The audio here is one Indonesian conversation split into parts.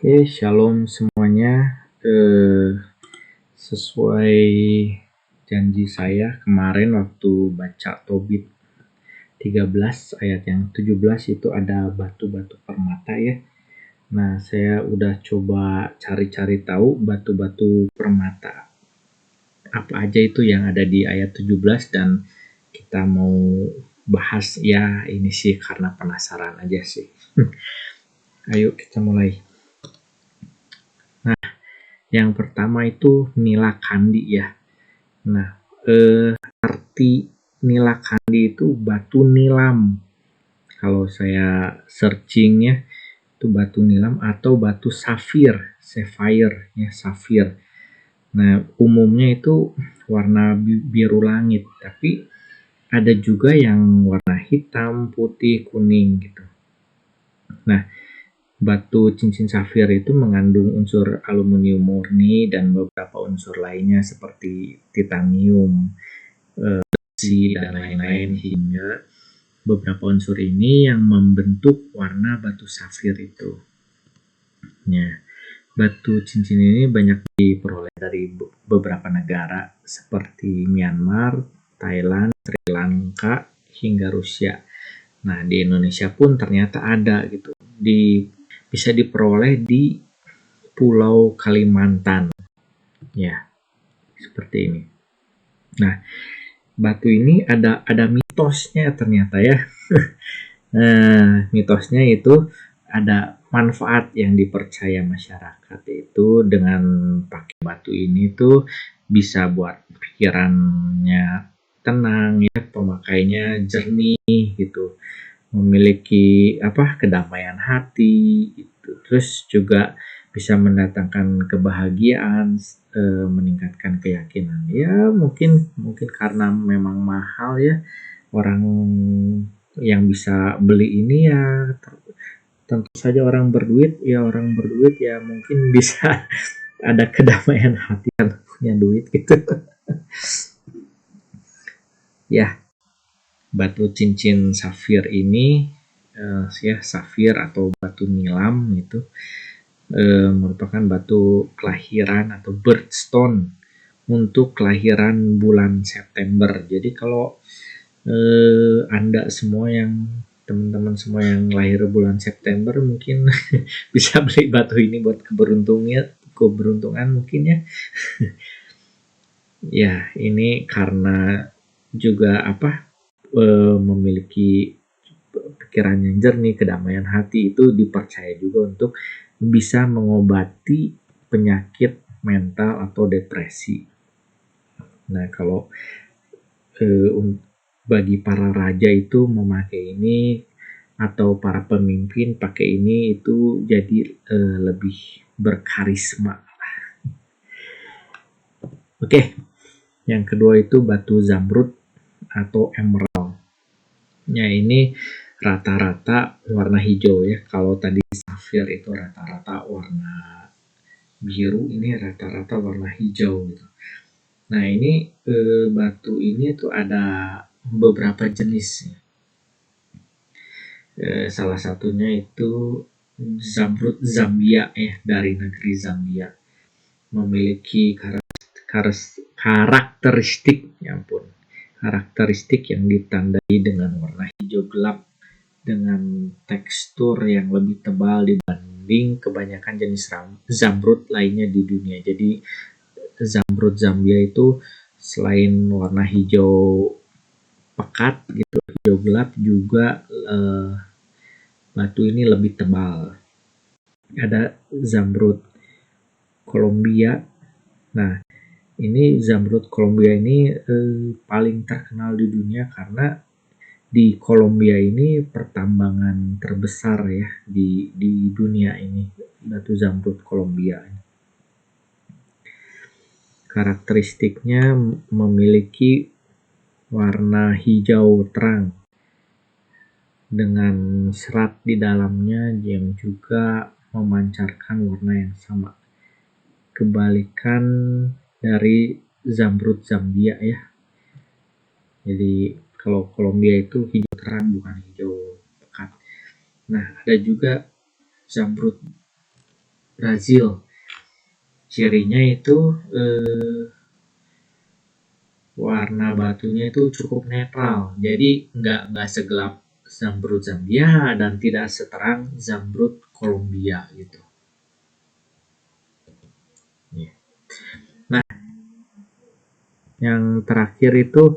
Oke, shalom semuanya. Sesuai janji saya kemarin waktu baca Tobit 13 ayat yang 17 itu ada batu-batu permata ya. Nah, saya udah coba cari-cari tahu batu-batu permata apa aja itu yang ada di ayat 17 dan kita mau bahas ya ini sih karena penasaran aja sih. Ayo kita mulai. Yang pertama itu nila kandi ya. Nah, arti nila kandi itu batu nilam. Kalau saya searching ya, itu batu nilam atau batu safir, sapphire ya, safir. Nah, umumnya itu warna biru langit, tapi ada juga yang warna hitam, putih, kuning gitu. Nah, batu cincin safir itu mengandung unsur aluminium murni dan beberapa unsur lainnya seperti titanium, besi, dan lain-lain hingga beberapa unsur ini yang membentuk warna batu safir itu. Ya, batu cincin ini banyak diperoleh dari beberapa negara seperti Myanmar, Thailand, Sri Lanka, hingga Rusia. Nah, di Indonesia pun ternyata ada gitu. Bisa diperoleh di Pulau Kalimantan. Ya, seperti ini. Nah, batu ini ada mitosnya ternyata ya. Nah, mitosnya itu ada manfaat yang dipercaya masyarakat itu dengan pakai batu ini tuh bisa buat pikirannya tenang ya, pemakainya jernih gitu, memiliki kedamaian hati gitu. Terus juga bisa mendatangkan kebahagiaan, meningkatkan keyakinan. Ya mungkin karena memang mahal ya, orang yang bisa beli ini ya tentu saja orang berduit ya mungkin bisa ada kedamaian hati kan punya duit gitu. Ya, batu cincin safir ini ya safir atau batu nilam itu merupakan batu kelahiran atau birthstone untuk kelahiran bulan September. Jadi kalau Anda semua yang teman-teman semua yang lahir bulan September mungkin bisa beli batu ini buat keberuntungan mungkin ya. Ya, ini karena juga memiliki pikiran yang jernih, kedamaian hati itu dipercaya juga untuk bisa mengobati penyakit mental atau depresi. Nah, kalau bagi para raja itu memakai ini atau para pemimpin pakai ini itu jadi lebih berkarisma. Oke, yang kedua itu batu zamrud atau emerald. Ya, ini rata-rata warna hijau ya. Kalau tadi safir itu rata-rata warna biru, ini rata-rata warna hijau gitu. Nah, ini batu ini tuh ada beberapa jenis. Salah satunya itu zamrud Zambia ya, dari negeri Zambia. Memiliki karakteristik yang ditandai dengan warna hijau gelap dengan tekstur yang lebih tebal dibanding kebanyakan jenis zamrud lainnya di dunia. Jadi zamrud Zambia itu selain warna hijau pekat gitu, hijau gelap juga batu ini lebih tebal. Ada zamrud Kolombia. Nah, ini zamrud Kolombia ini paling terkenal di dunia karena di Kolombia ini pertambangan terbesar ya di dunia ini, batu zamrud Kolombia. Karakteristiknya memiliki warna hijau terang dengan serat di dalamnya yang juga memancarkan warna yang sama. Kebalikan dari zamrud Zambia ya. Jadi kalau Kolombia itu hijau terang bukan hijau pekat. Nah, ada juga zamrud Brazil. Cirinya itu warna batunya itu cukup netral, jadi nggak segelap zamrud Zambia dan tidak seterang zamrud Kolombia gitu. Nah, yang terakhir itu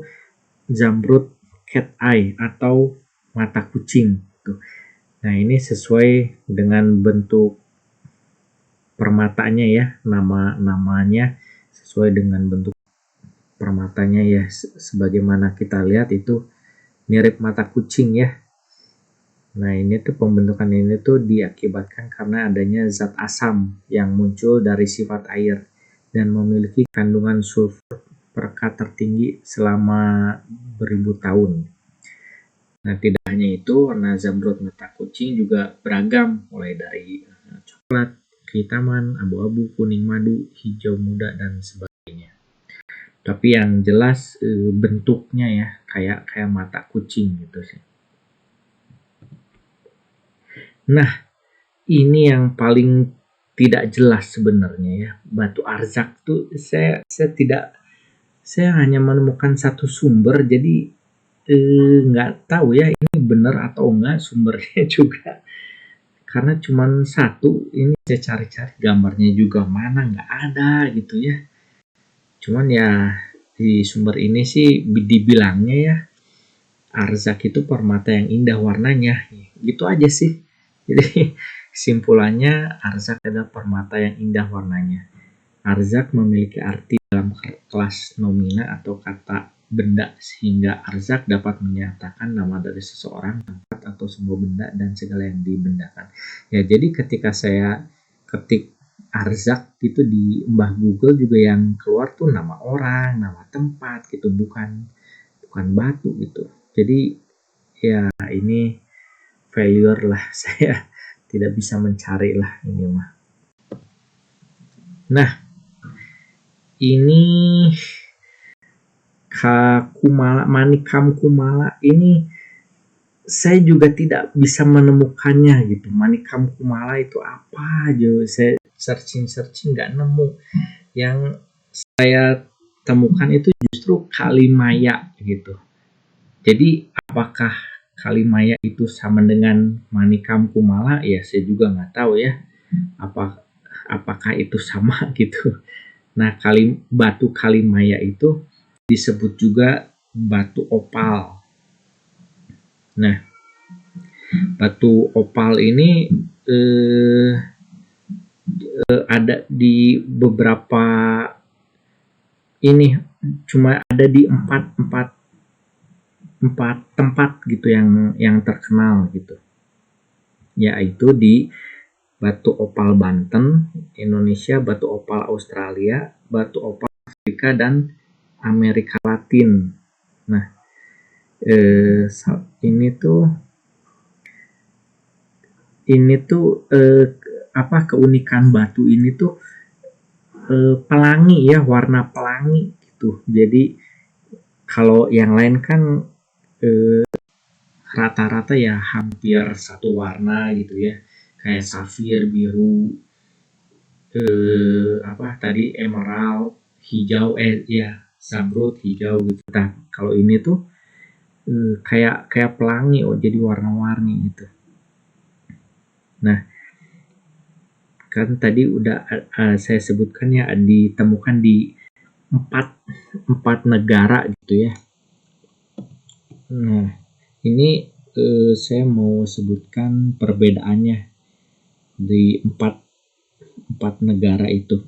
zamrud cat eye atau mata kucing. Nah, ini sesuai dengan bentuk permatanya ya, namanya sesuai dengan bentuk permatanya ya, sebagaimana kita lihat itu mirip mata kucing ya. Nah, ini tuh pembentukan ini tuh diakibatkan karena adanya zat asam yang muncul dari sifat air dan memiliki kandungan sulfur perekat tertinggi selama beribu tahun. Nah, tidak hanya itu, warna zamrud mata kucing juga beragam, mulai dari coklat, kehitaman, abu-abu, kuning madu, hijau muda, dan sebagainya. Tapi yang jelas bentuknya ya kayak mata kucing gitu sih. Nah, ini yang paling tidak jelas sebenarnya ya. Batu arzak tuh saya hanya menemukan satu sumber, jadi nggak tahu ya ini benar atau enggak sumbernya juga. Karena cuma satu, ini saya cari-cari gambarnya juga mana nggak ada gitu ya. Cuman ya di sumber ini sih dibilangnya ya arzak itu permata yang indah warnanya, gitu aja sih. Jadi kesimpulannya arzak adalah permata yang indah warnanya. Arzak memiliki arti dalam kelas nomina atau kata benda sehingga arzak dapat menyatakan nama dari seseorang, tempat atau sebuah benda dan segala yang dibendakan. Ya, jadi ketika saya ketik arzak gitu di Mbah Google juga yang keluar tuh nama orang, nama tempat gitu, bukan batu gitu. Jadi ya ini failure lah, saya tidak bisa mencari lah ini mah. Nah, ini Manikam Kumala ini saya juga tidak bisa menemukannya gitu. Manikam Kumala itu apa aja, saya searching nggak nemu. Yang saya temukan itu justru Kalimaya gitu. Jadi apakah Kalimaya itu sama dengan Manikam Kumala? Ya saya juga nggak tahu ya. Apakah itu sama gitu. Nah, batu Kalimaya itu disebut juga batu opal. Nah, batu opal ini ada di beberapa ini, cuma ada di empat tempat gitu yang terkenal gitu, yaitu di batu opal Banten Indonesia, batu opal Australia, batu opal Afrika, dan Amerika Latin. Nah, ini tuh apa keunikan batu ini tuh pelangi ya, warna pelangi gitu. Jadi kalau yang lain kan rata-rata ya hampir satu warna gitu ya, kayak safir biru, tadi emerald hijau, ya zamrud hijau gitu. Nah, kalau ini tuh kayak pelangi, jadi warna-warni gitu. Nah, kan tadi udah saya sebutkan ya ditemukan di empat negara gitu ya. Nah, ini saya mau sebutkan perbedaannya di empat negara itu.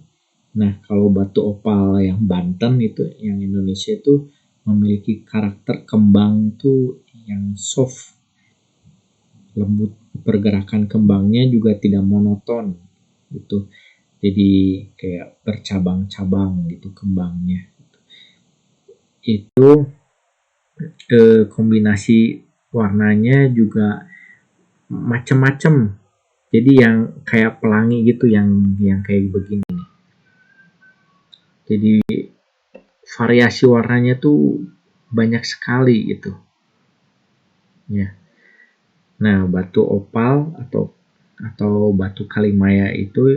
Nah, kalau batu opal yang Banten itu, yang Indonesia itu memiliki karakter kembang itu yang soft, lembut, pergerakan kembangnya juga tidak monoton gitu. Jadi kayak bercabang-cabang gitu kembangnya. Itu kombinasi warnanya juga macam-macam. Jadi yang kayak pelangi gitu, yang kayak begini. Jadi variasi warnanya tuh banyak sekali gitu. Ya. Nah, batu opal atau atau batu kalimaya itu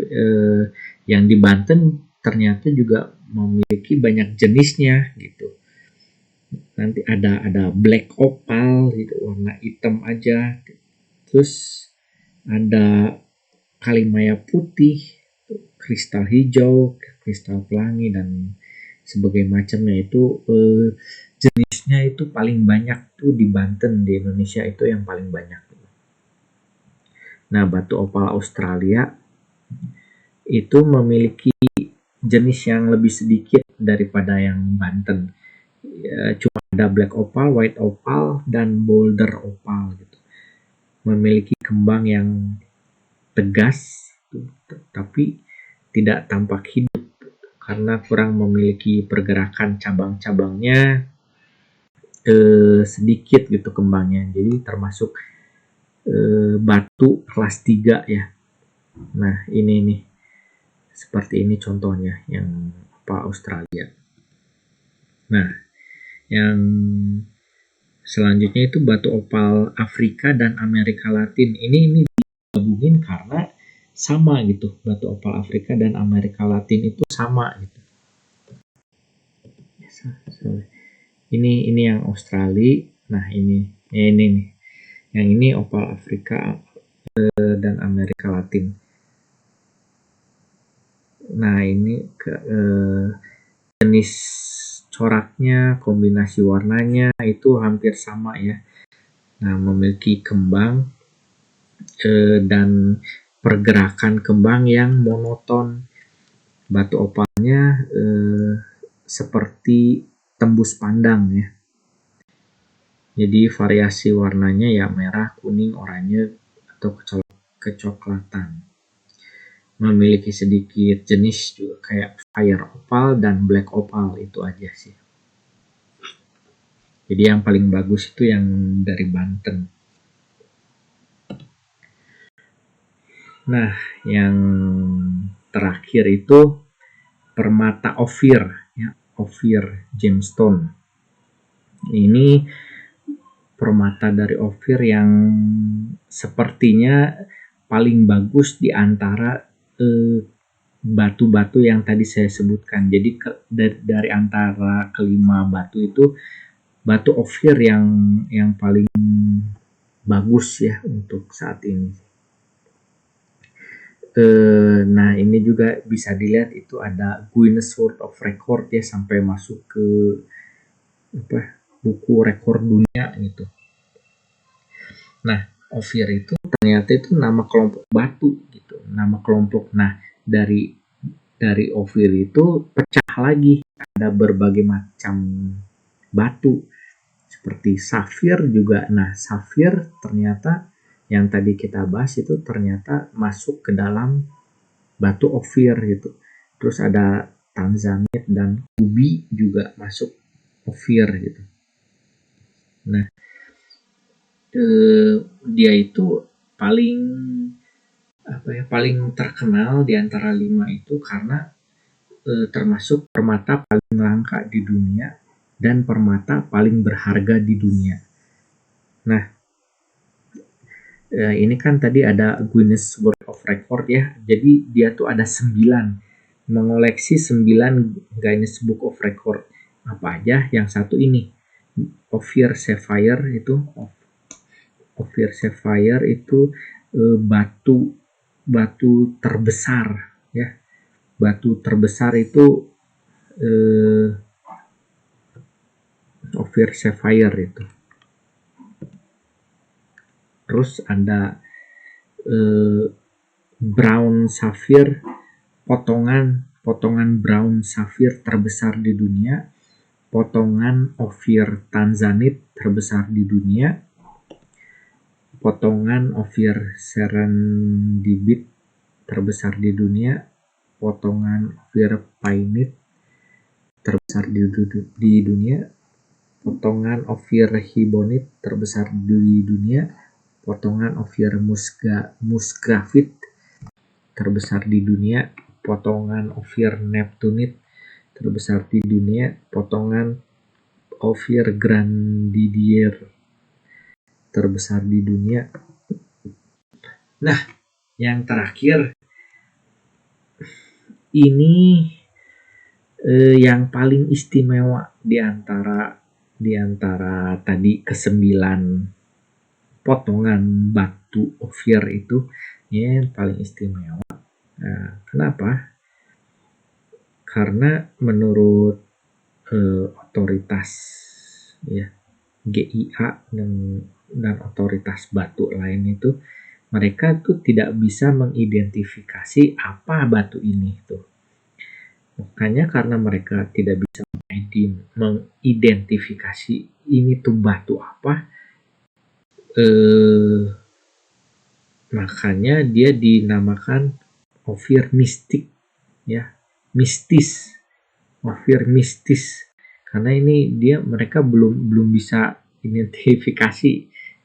yang di Banten ternyata juga memiliki banyak jenisnya gitu. Nanti ada black opal gitu, warna hitam aja. Terus ada kalimaya putih, kristal hijau, kristal pelangi dan sebagai macamnya itu jenisnya itu paling banyak tuh di Banten, di Indonesia itu yang paling banyak. Nah, batu opal Australia itu memiliki jenis yang lebih sedikit daripada yang Banten. Ya, cuma ada black opal, white opal, dan boulder opal gitu. Memiliki kembang yang tegas, tapi tidak tampak hidup karena kurang memiliki pergerakan cabang-cabangnya sedikit gitu kembangnya. Jadi termasuk batu kelas 3 ya. Nah, ini nih seperti ini contohnya yang Australia. Nah, yang selanjutnya itu batu opal Afrika dan Amerika Latin. Ini digabungin karena sama gitu. Batu opal Afrika dan Amerika Latin itu sama gitu. Ini yang Australia. Nah, ini nih. Yang ini opal Afrika dan Amerika Latin. Nah, ini jenis coraknya, kombinasi warnanya itu hampir sama ya. Nah, memiliki kembang dan pergerakan kembang yang monoton. Batu opalnya seperti tembus pandang ya. Jadi variasi warnanya ya merah, kuning, oranye, atau kecoklatan. Memiliki sedikit jenis juga kayak fire opal dan black opal, itu aja sih. Jadi yang paling bagus itu yang dari Banten. Nah, yang terakhir itu permata Ophir, ya, Ophir gemstone. Ini permata dari Ophir yang sepertinya paling bagus di antara batu-batu yang tadi saya sebutkan. Jadi dari antara kelima batu itu, batu Ophir yang paling bagus ya untuk saat ini. Nah, ini juga bisa dilihat itu ada Guinness World of Record ya, sampai masuk ke buku rekor dunia gitu. Nah, Ophir itu ternyata itu nama kelompok batu gitu, nama kelompok. Nah, dari Ophir itu pecah lagi, ada berbagai macam batu seperti safir juga. Nah, safir ternyata yang tadi kita bahas itu ternyata masuk ke dalam batu Ophir gitu. Terus ada tanzanite dan ruby juga masuk Ophir gitu. Nah, dia itu paling terkenal di antara 5 itu karena termasuk permata paling langka di dunia dan permata paling berharga di dunia. Nah, ini kan tadi ada Guinness World of Record ya. Jadi dia tuh ada 9, mengoleksi 9 Guinness Book of Record. Apa aja? Yang satu ini, Ophir Sapphire itu. Ophir Sapphire itu batu terbesar ya. Batu terbesar itu Ophir Sapphire itu. Terus ada brown sapphire, potongan brown sapphire terbesar di dunia, potongan Ophir tanzanite terbesar di dunia, potongan Ophir serendipity terbesar di dunia, potongan Ophir painite terbesar di dunia, potongan Ophir hibonite terbesar di dunia, potongan Ophir musgravite terbesar di dunia, potongan Ophir neptunite terbesar di dunia, potongan Ophir grandidier terbesar di dunia. Nah, Yang terakhir, ini yang paling istimewa di antara tadi ke-9 potongan batu Ophir itu, ini yang paling istimewa. Nah, kenapa? Karena menurut otoritas ya GIA dan otoritas batu lain itu, mereka tuh tidak bisa mengidentifikasi apa batu ini tuh. Makanya karena mereka tidak bisa mengidentifikasi ini tuh batu apa, makanya dia dinamakan Ophir mistik, ya, mistis, Ophir mistis. Karena ini mereka belum bisa identifikasi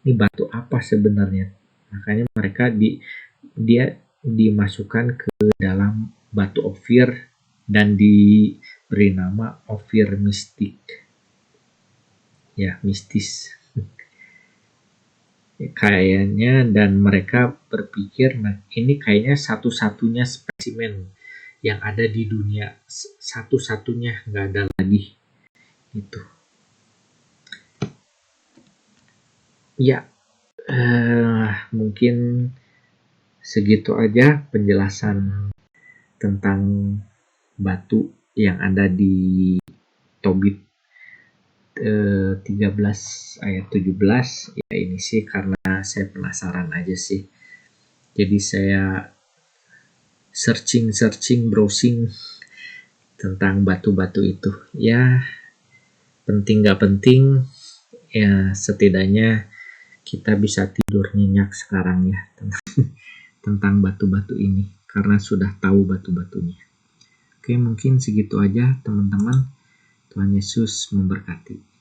ini batu apa sebenarnya. Makanya mereka dia dimasukkan ke dalam batu Ophir dan diberi nama Ophir mistik, ya, mistis kayaknya. Dan mereka berpikir, nah ini kayaknya satu-satunya spesimen yang ada di dunia, satu-satunya, nggak ada lagi itu. Ya, mungkin segitu aja penjelasan tentang batu yang ada di Tobit 13 ayat 17. Ya ini sih karena saya penasaran aja sih. Jadi saya searching, browsing tentang batu-batu itu. Ya, penting gak penting, ya setidaknya kita bisa tidur nyenyak sekarang ya tentang batu-batu ini karena sudah tahu batu-batunya. Oke, mungkin segitu aja teman-teman. Tuhan Yesus memberkati.